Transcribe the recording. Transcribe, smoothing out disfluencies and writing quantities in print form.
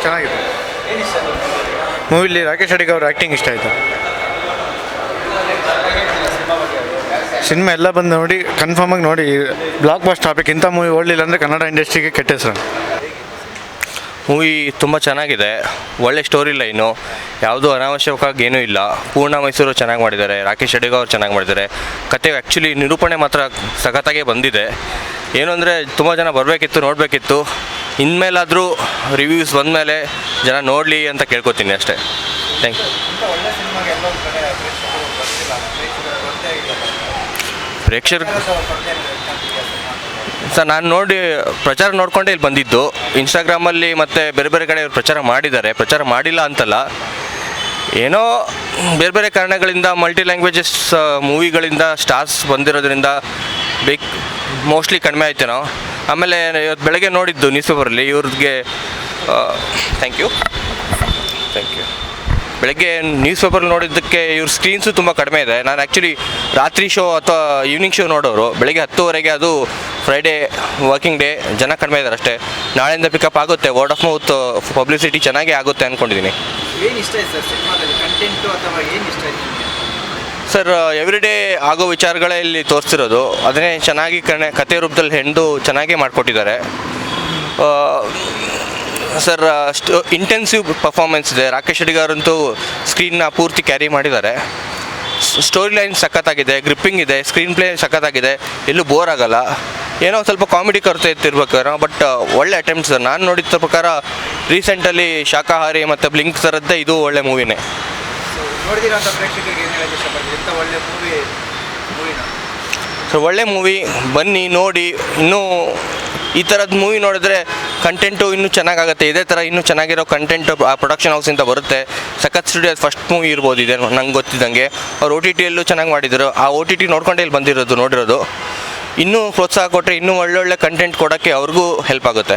ಚೆನ್ನಾಗಿದೆ. ಮೂವಿಲಿ ರಾಕೇಶ್ ಅಡಿಗ ಅವ್ರ ಆ್ಯಕ್ಟಿಂಗ್ ಇಷ್ಟ ಆಯಿತು. ಸಿನಿಮಾ ಎಲ್ಲ ಬಂದು ನೋಡಿ ಕನ್ಫರ್ಮಾಗಿ ನೋಡಿ. ಬ್ಲಾಕ್ ಬಸ್ಟ್ ಟಾಪಿಕ್ ಇಂಥ ಮೂವಿ ಓಡಲಿಲ್ಲ ಅಂದರೆ ಕನ್ನಡ ಇಂಡಸ್ಟ್ರಿಗೆ ಕೆಟ್ಟ ಹೆಸರು. ಮೂವಿ ತುಂಬ ಚೆನ್ನಾಗಿದೆ. ಒಳ್ಳೆ ಸ್ಟೋರಿ ಲೈನು, ಯಾವುದೂ ಅನಾವಶ್ಯಕವಾಗಿ ಏನೂ ಇಲ್ಲ. ಪೂರ್ಣ ಮೈಸೂರು ಚೆನ್ನಾಗಿ ಮಾಡಿದ್ದಾರೆ, ರಾಕೇಶ್ ಅಡಿಗ ಅವ್ರು ಚೆನ್ನಾಗಿ ಮಾಡಿದ್ದಾರೆ. ಕತೆ ಆ್ಯಕ್ಚುಲಿ ನಿರೂಪಣೆ ಮಾತ್ರ ಸಖತ್ತಾಗೇ ಬಂದಿದೆ. ಏನು ಅಂದರೆ ತುಂಬ ಜನ ಬರಬೇಕಿತ್ತು, ನೋಡಬೇಕಿತ್ತು. ಇನ್ಮೇಲಾದರೂ ರಿವ್ಯೂಸ್ ಬಂದಮೇಲೆ ಜನ ನೋಡಲಿ ಅಂತ ಕೇಳ್ಕೊತೀನಿ ಅಷ್ಟೇ. Thank you. ಪ್ರೇಕ್ಷಕರು ಸರ್, ನಾನು ನೋಡಿ ಪ್ರಚಾರ ನೋಡಿಕೊಂಡೇ ಇಲ್ಲಿ ಬಂದಿದ್ದು. ಇನ್ಸ್ಟಾಗ್ರಾಮಲ್ಲಿ ಮತ್ತು ಬೇರೆ ಬೇರೆ ಕಡೆ ಪ್ರಚಾರ ಮಾಡಿದ್ದಾರೆ. ಪ್ರಚಾರ ಮಾಡಿಲ್ಲ ಅಂತಲ್ಲ, ಏನೋ ಬೇರೆ ಬೇರೆ ಕಾರಣಗಳಿಂದ ಮಲ್ಟಿ ಲ್ಯಾಂಗ್ವೇಜಸ್ ಮೂವಿಗಳಿಂದ ಸ್ಟಾರ್ಸ್ ಬಂದಿರೋದ್ರಿಂದ ಮೋಸ್ಟ್ಲಿ ಕಡಿಮೆ ಆಯ್ತೇನೋ. ಆಮೇಲೆ ಇವತ್ತು ಬೆಳಗ್ಗೆ ನೋಡಿದ್ದು ನ್ಯೂಸ್ ಪೇಪರಲ್ಲಿ ಇವ್ರಿಗೆ ಥ್ಯಾಂಕ್ ಯು. ಬೆಳಗ್ಗೆ ನ್ಯೂಸ್ ಪೇಪರ್ ನೋಡಿದ್ದಕ್ಕೆ ಇವ್ರ ಸ್ಕ್ರೀನ್ಸು ತುಂಬ ಕಡಿಮೆ ಇದೆ. ನಾನು ಆ್ಯಕ್ಚುಲಿ ರಾತ್ರಿ ಶೋ ಅಥವಾ ಈವ್ನಿಂಗ್ ಶೋ ನೋಡೋರು. ಬೆಳಗ್ಗೆ 10:00 ಅದು ಫ್ರೈಡೇ ವರ್ಕಿಂಗ್ ಡೇ, ಜನ ಕಡಿಮೆ ಇದ್ದಾರೆ ಅಷ್ಟೇ. ನಾಳೆಯಿಂದ ಪಿಕಪ್ ಆಗುತ್ತೆ. ವರ್ಡ್ ಆಫ್ ಮೌತ್ ಪಬ್ಲಿಸಿಟಿ ಚೆನ್ನಾಗೇ ಆಗುತ್ತೆ ಅಂದ್ಕೊಂಡಿದ್ದೀನಿ. ಏನು ಇಷ್ಟ ಆಯ್ತು ಸರ್ ಸಿನಿಮಾದಲ್ಲಿ, ಕಂಟೆಂಟು ಅಥವಾ ಏನು ಇಷ್ಟ ಆಯ್ತು ಸರ್? ಎವ್ರಿಡೇ ಆಗೋ ವಿಚಾರಗಳೇ ಇಲ್ಲಿ ತೋರಿಸ್ತಿರೋದು. ಅದನ್ನೇ ಚೆನ್ನಾಗಿ ಕತೆ ರೂಪದಲ್ಲಿ ಹೆಂಡು ಚೆನ್ನಾಗೇ ಮಾಡಿಕೊಟ್ಟಿದ್ದಾರೆ ಸರ್. ಇಂಟೆನ್ಸಿವ್ ಪರ್ಫಾರ್ಮೆನ್ಸ್ ಇದೆ. ರಾಕೇಶ್ ಅಡಿಗ ಅವರಂತೂ ಸ್ಕ್ರೀನ್ನ ಪೂರ್ತಿ ಕ್ಯಾರಿ ಮಾಡಿದ್ದಾರೆ. ಸ್ಟೋರಿ ಲೈನ್ ಸಖತ್ತಾಗಿದೆ, ಗ್ರಿಪ್ಪಿಂಗ್ ಇದೆ, ಸ್ಕ್ರೀನ್ ಪ್ಲೇ ಸಖತ್ತಾಗಿದೆ, ಎಲ್ಲೂ ಬೋರ್ ಆಗಲ್ಲ. ಏನೋ ಸ್ವಲ್ಪ ಕಾಮಿಡಿ ಕೊರತೆ ಇರ್ಬೇಕಾರೆ, ಬಟ್ ಒಳ್ಳೆ ಅಟೆಂಪ್ಟ್ ಸರ್. ನಾನು ನೋಡಿದ ಪ್ರಕಾರ ರೀಸೆಂಟಲ್ಲಿ ಶಾಕಾಹಾರಿ ಮತ್ತು ಬ್ಲಿಂಕ್ ಥರದ್ದೇ ಇದು ಒಳ್ಳೆ ಮೂವಿನೇ. ನೋಡಿದಿರೋಂಥ ಪ್ರೇಕ್ಷಕರಿಗೆ ಏನು ಹೇಳೋಕ್ಕೆ ಇಷ್ಟಪಡ್ತೀವಿ? ಇಂಥ ಒಳ್ಳೆ ಮೂವಿನ ಸೊ ಒಳ್ಳೆ ಮೂವಿ, ಬನ್ನಿ ನೋಡಿ. ಇನ್ನೂ ಈ ಥರದ್ದು ಮೂವಿ ನೋಡಿದ್ರೆ ಕಂಟೆಂಟು ಇನ್ನೂ ಚೆನ್ನಾಗಾಗುತ್ತೆ. ಇದೇ ಥರ ಇನ್ನೂ ಚೆನ್ನಾಗಿರೋ ಕಂಟೆಂಟು ಆ ಪ್ರೊಡಕ್ಷನ್ ಹೌಸಿಂದ ಬರುತ್ತೆ. ಸಖತ್ ಸ್ಟುಡಿಯೋಸ್ ಫಸ್ಟ್ ಮೂವಿ ಇರ್ಬೋದು ಇದೆ ನಂಗೆ ಗೊತ್ತಿದ್ದಂಗೆ. ಅವ್ರು OTTಯಲ್ಲೂ ಚೆನ್ನಾಗಿ ಮಾಡಿದರು. ಆ OTT ನೋಡ್ಕೊಂಡೇ ಇಲ್ಲಿ ನೋಡಿರೋದು. ಇನ್ನೂ ಪ್ರೋತ್ಸಾಹ ಕೊಟ್ಟರೆ ಇನ್ನೂ ಒಳ್ಳೊಳ್ಳೆ ಕಂಟೆಂಟ್ ಕೊಡೋಕ್ಕೆ ಅವ್ರಿಗೂ ಹೆಲ್ಪ್ ಆಗುತ್ತೆ.